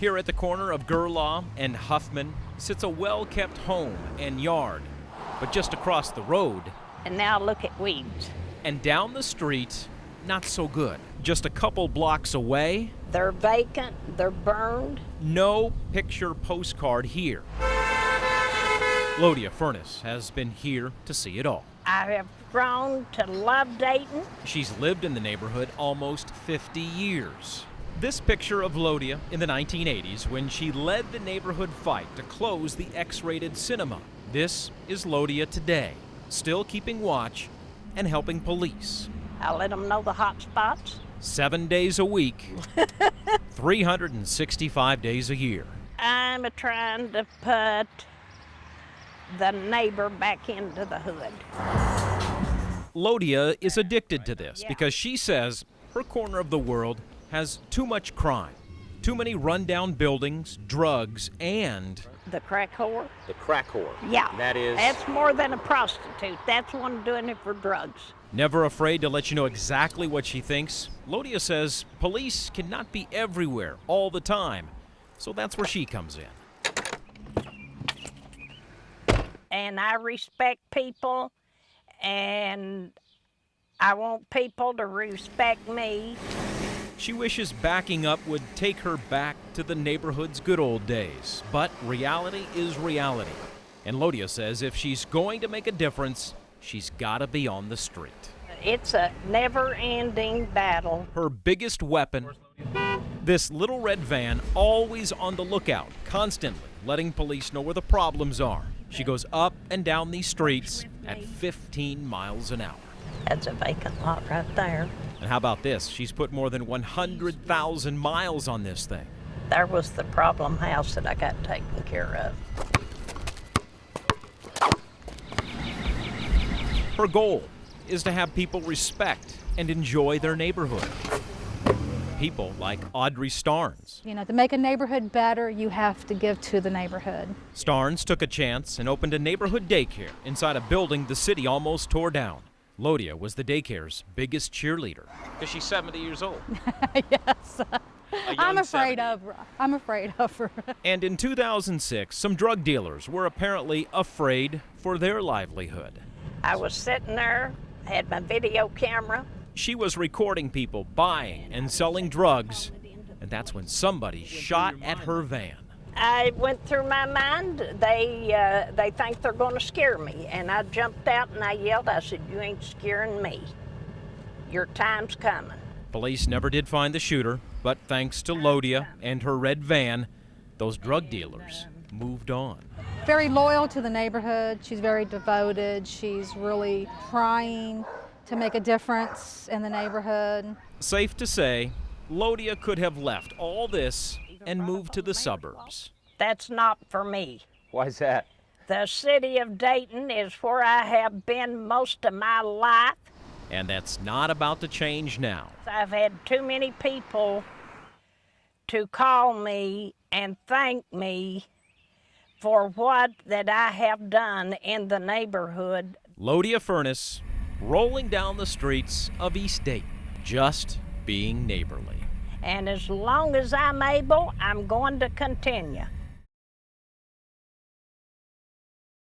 Here at the corner of Gerlaw and Huffman sits a well-kept home and yard. But just across the road, and now look at weeds. And down the street, not so good. Just a couple blocks away, they're vacant, they're burned. No picture postcard here. Lodia Furnas has been here to see it all. I have grown to love Dayton. She's lived in the neighborhood almost 50 years. This picture of Lodia in the 1980s when she led the neighborhood fight to close the X-rated cinema. This is Lodia today, still keeping watch and helping police. I let them know the hot spots. 7 days a week, 365 days a year. I'm trying to put the neighbor back into the hood. Lodia is addicted to this because she says her corner of the world has too much crime, too many rundown buildings, drugs, and... The crack whore? The crack whore. Yeah. That's more than a prostitute. That's one doing it for drugs. Never afraid to let you know exactly what she thinks, Lodia says police cannot be everywhere all the time, so that's where she comes in. And I respect people, and I want people to respect me. She wishes backing up would take her back to the neighborhood's good old days. But reality is reality. And Lodia says if she's going to make a difference, she's got to be on the street. It's a never-ending battle. Her biggest weapon, this little red van, always on the lookout, constantly letting police know where the problems are. She goes up and down these streets at 15 miles an hour. That's a vacant lot right there. And how about this? She's put more than 100,000 miles on this thing. There was the problem house that I got taken care of. Her goal is to have people respect and enjoy their neighborhood. People like Audrey Starnes. You know, to make a neighborhood better, you have to give to the neighborhood. Starnes took a chance and opened a neighborhood daycare inside a building the city almost tore down. Lodia was the daycare's biggest cheerleader. Because she's 70 years old. Yes. I'm afraid 70. of her. I'm afraid of her. And in 2006, some drug dealers were apparently afraid for their livelihood. I was sitting there, had my video camera. She was recording people buying and selling drugs, and that's when somebody shot at her van. I went through my mind, they think they're going to scare me. And I jumped out and I yelled, I said, you ain't scaring me. Your time's coming. Police never did find the shooter, but thanks to Lodia and her red van, those drug dealers moved on. Very loyal to the neighborhood. She's very devoted. She's really trying to make a difference in the neighborhood. Safe to say, Lodia could have left all this and moved to the suburbs. That's not for me. Why's that? The city of Dayton is where I have been most of my life. And that's not about to change now. I've had too many people to call me and thank me for what that I have done in the neighborhood. Lodia Furnas, rolling down the streets of East Dayton, just being neighborly. And as long as I'm able, I'm going to continue.